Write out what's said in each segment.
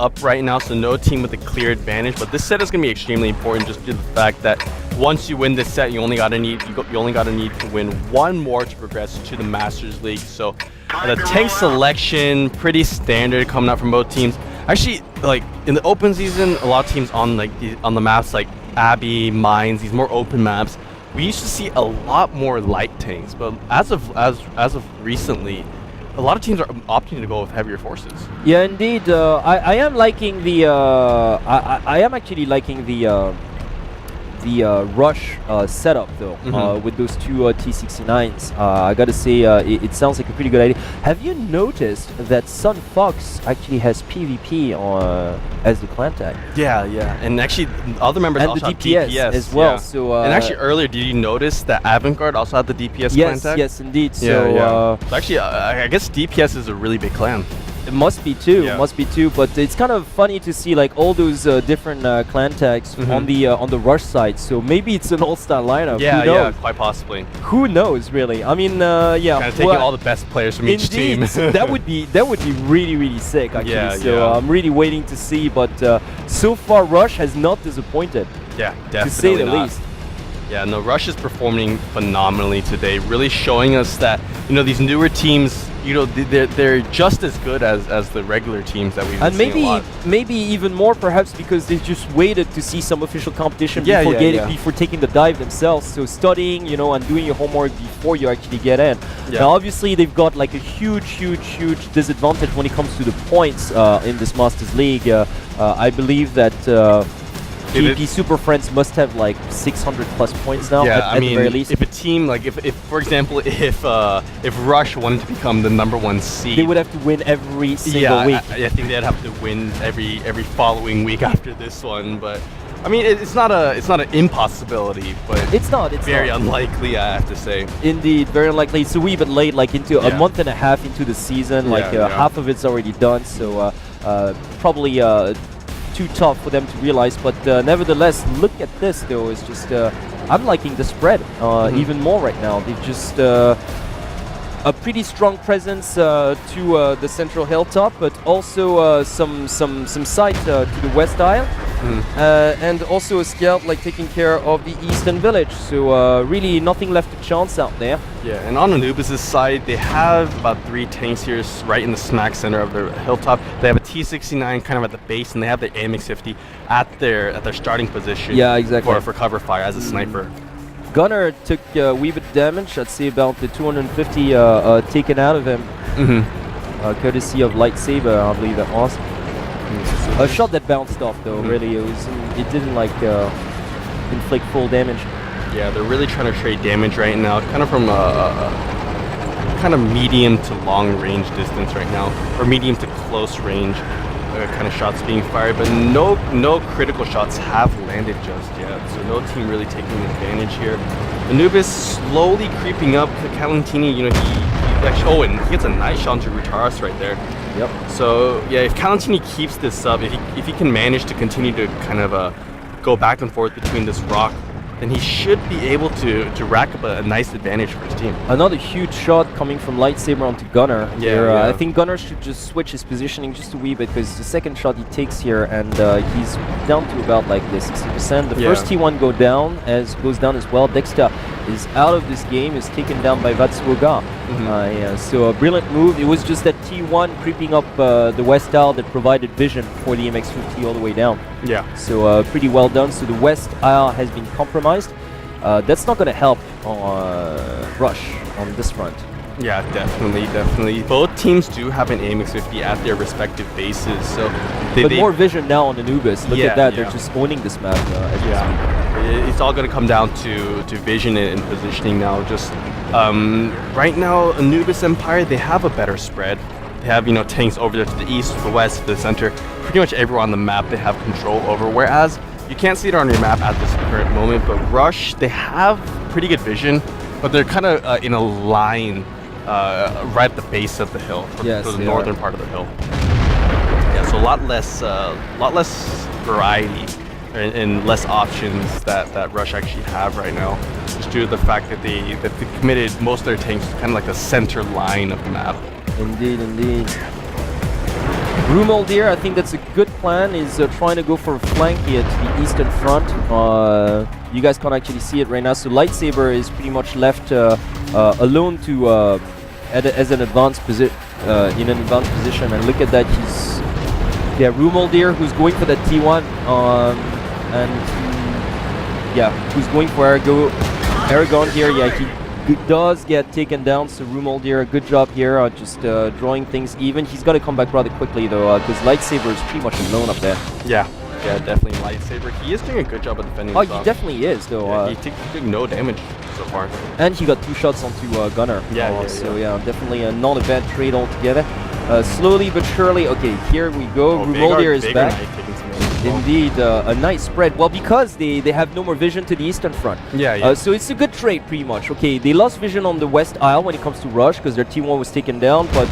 up right now, so no team with a clear advantage. But this set is going to be extremely important just due to the fact that once you win this set, you only gotta need to win one more to progress to the Masters League. So the tank selection pretty standard coming out from both teams. Actually, like in the open season, a lot of teams on the maps like Abbey, Mines, these more open maps, we used to see a lot more light tanks. But as of recently, a lot of teams are opting to go with heavier forces. Yeah, indeed. I am liking the. I am actually liking the rush setup though, with those two T69s. I gotta say, it sounds like a pretty good idea. Have you noticed that Sun Fox actually has PvP as the clan tag? Yeah, and actually other members and also the have DPS as well. Yeah. So and actually earlier, did you notice that Avantgarde also had the DPS clan tag? Yes, indeed. So actually, I guess DPS is a really big clan. It must be too. Must be too. But it's kind of funny to see like all those different clan tags on the rush side. So maybe it's an all-star lineup. Yeah, Who knows? yeah, quite possibly. Who knows, really? I mean, yeah. Kind of taking all the best players from each team. that would be really sick actually. Yeah, so I'm really waiting to see. But so far, Rush has not disappointed. Yeah, definitely to say the not. least. Yeah, no, Rush is performing phenomenally today, really showing us that, you know, these newer teams, you know, they're just as good as the regular teams that we've been seeing a lot. Maybe even more perhaps because they've just waited to see some official competition before taking the dive themselves. So studying, you know, and doing your homework before you actually get in. Yeah. Now obviously they've got like a huge disadvantage when it comes to the points in this Masters League. I believe that GP Super Friends must have like 600 plus points now. Yeah, at the very least. if a team like if for example if Rush wanted to become the #1 seed, they would have to win every single week. I think they'd have to win every following week after this one. But I mean, it's not an impossibility, but it's very unlikely, I have to say. Indeed, very unlikely. It's a wee bit late, like into a month and a half into the season. Like half of it's already done, so probably too tough for them to realize. But nevertheless, look at this though. It's just I'm liking the spread even more right now. They've just a pretty strong presence to the central hilltop, but also some sight to the west isle, and also a scout like taking care of the eastern village. So really nothing left to chance out there. Yeah, and on Anubis' side, they have about 3 tanks here right in the smack center of the hilltop. They have a T69 kind of at the base, and they have the AMX-50 at their starting position. Yeah, exactly. For cover fire as a sniper. Gunner took a wee bit damage. I'd say about the 250 taken out of him, courtesy of lightsaber, I believe that was. A shot that bounced off though. Really, it didn't like inflict full damage. Yeah, they're really trying to trade damage right now, kind of from a kind of medium to long range distance right now, or medium to close range kind of shots being fired, but no critical shots have landed just yet, so no team really taking advantage here. Anubis slowly creeping up. Calentini, you know, he actually, and he gets a nice shot to Rutaris right there. Yep. So yeah, if Calentini keeps this up, if he can manage to continue to kind of go back and forth between this rock, then he should be able to rack up a nice advantage for his team. Another huge shot coming from lightsaber onto Gunner. Yeah. I think Gunner should just switch his positioning just a wee bit, because the second shot he takes here, and he's down to about like the 60%. The first T1 goes down as well. Dexter is out of this game, is taken down by Vatsuoga. So a brilliant move. It was just that T1 creeping up the west isle that provided vision for the MX-50 all the way down. Yeah. So pretty well done. So the west isle has been compromised. That's not going to help Rush on this front. Yeah, definitely. Both teams do have an AMX-50 at their respective bases, so but more vision now on Anubis. Look at that, they're just owning this map. It's all going to come down to vision and positioning now. Just right now, Anubis Empire, they have a better spread. They have, you know, tanks over there to the east, to the west, to the center. Pretty much everywhere on the map they have control over, whereas you can't see it on your map at this current moment, but Rush, they have pretty good vision, but they're kind of in a line right at the base of the hill, for the northern part of the hill. Yeah, so a lot less variety and less options that Rush actually have right now, just due to the fact that they committed most of their tanks to kind of like the center line of the map. Indeed. Rumoldir, I think that's a good plan, is trying to go for a flank here to the eastern front. You guys can't actually see it right now, so Lightsaber is pretty much left alone to as an advanced position, in an advanced position. And look at that, he's Rumoldir, who's going for that T1, who's going for Aragon here. Yeah, he does get taken down, so Rumoldir, good job here, just drawing things even. He's got to come back rather quickly though, because Lightsaber is pretty much alone up there. Yeah, definitely Lightsaber. He is doing a good job of defending. Oh, he definitely is though. Yeah, he took no damage so far. And he got 2 shots onto Gunner. So definitely a non-event trade altogether. Slowly but surely, okay, here we go. Rumoldir is back. Indeed, a nice spread. Well, because they have no more vision to the eastern front. So it's a good trade, pretty much. Okay, they lost vision on the west aisle when it comes to rush, because their T1 was taken down, but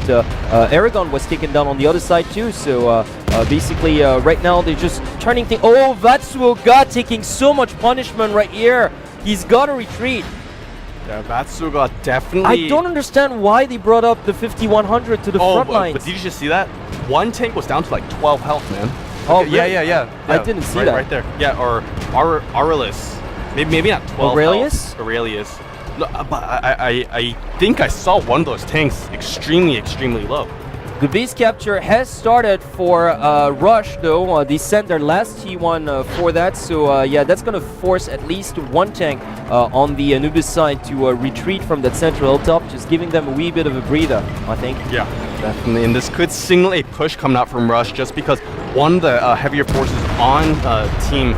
Aragon was taken down on the other side too. So basically, right now they're just turning things. Oh, Vatsuo got taking so much punishment right here. He's got to retreat. Yeah, Vatsuo got definitely. I don't understand why they brought up the 5100 to the front lines. But did you just see that? One tank was down to like 12 health, man. Oh, okay, really? yeah. I didn't see that. Right there. Yeah, or Aurelius. Maybe not 12 Aurelius? Health. Aurelius. No, but I think I saw one of those tanks extremely low. The base capture has started for Rush though. They sent their last T1 for that, so that's gonna force at least one tank on the Anubis side to retreat from that central hilltop, just giving them a wee bit of a breather, I think. Yeah, definitely, and this could signal a push coming out from Rush, just because one of the heavier forces on Team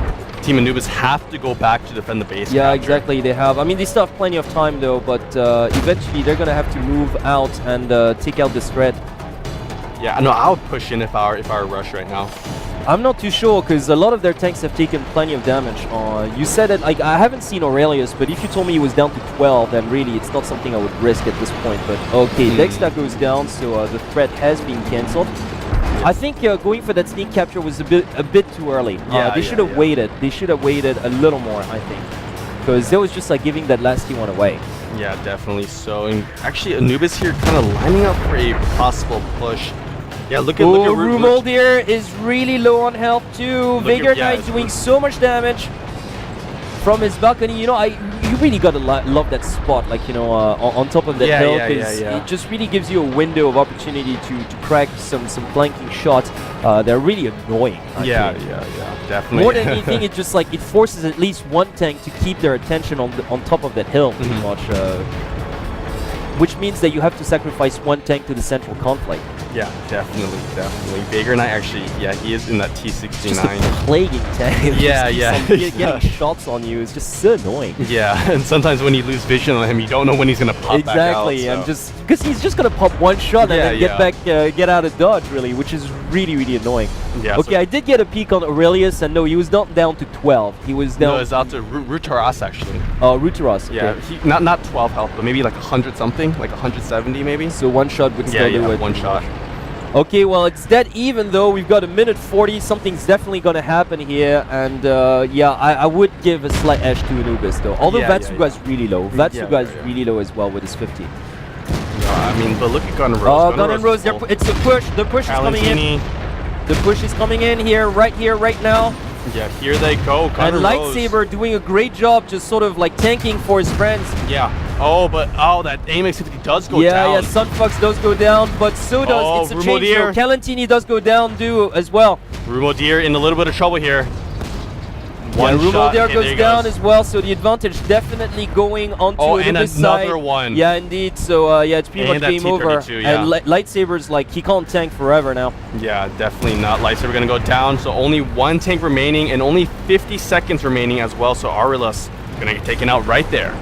Anubis have to go back to defend the base. Yeah, capture. exactly, they have. I mean, they still have plenty of time though, but eventually they're gonna have to move out and take out this threat. Yeah, no, I would push in if I were Rush right now. I'm not too sure, because a lot of their tanks have taken plenty of damage. You said it, like, I haven't seen Aurelius, but if you told me he was down to 12, then really it's not something I would risk at this point. But okay, Dexter goes down, so the threat has been cancelled. I think going for that sneak capture was a bit too early. They should have waited. They should have waited a little more, I think, because that was just like giving that last T1 away. Yeah, definitely so. And actually, Anubis here kind of lining up for a possible push. Yeah, look at Rumoldir is really low on health too. Vagrant Knight doing so much damage from his balcony. You know, you really gotta love that spot, like, you know, on top of that hill, because it just really gives you a window of opportunity to crack some flanking shots. They're really annoying. Yeah, definitely. More than anything, it just like it forces at least one tank to keep their attention on top of that hill, pretty much. Which means that you have to sacrifice one tank to the central conflict. Yeah, definitely. Vagrant Knight actually, he is in that T69. Just a plaguing tank. Getting shots on you is just so annoying. Yeah, and sometimes when you lose vision on him, you don't know when he's gonna pop back out. Exactly, and just because he's just gonna pop one shot and then get out of dodge, really, which is really annoying. Yeah. Okay, I did get a peek on Aurelius, and no, he was not down to 12. He was down. No, it was out to Rutaras actually. Oh, Rutaras. Okay. Yeah, not 12 health, but maybe like 100 something, like 170 maybe. So one shot would still do it. One shot. Okay, well, it's dead even though. We've got a minute 40. Something's definitely going to happen here. And I would give a slight edge to Anubis though. Although Vatsuga's really low. Vatsuga's really low as well with his 50. Yeah, I mean, but look at Gun and Rose. Oh, Gun and Rose, it's the push. The push is coming in. The push is coming in here, right now. Yeah, here they go. And Lightsaber doing a great job, just sort of like tanking for his friends. Yeah. Oh, but that AMX 50 does go down. Yeah, Sunfox does go down, but so does it's a change. Calentini does go down too as well. Rumoldir in a little bit of trouble here. Rumoldir goes down as well, so the advantage definitely going onto Anubis side. Another one. Yeah, indeed. So it's pretty much game over. And Lightsaber's like, he can't tank forever now. Yeah, definitely not. Lightsaber gonna go down, so only one tank remaining and only 50 seconds remaining as well. So Aurelius gonna get taken out right there.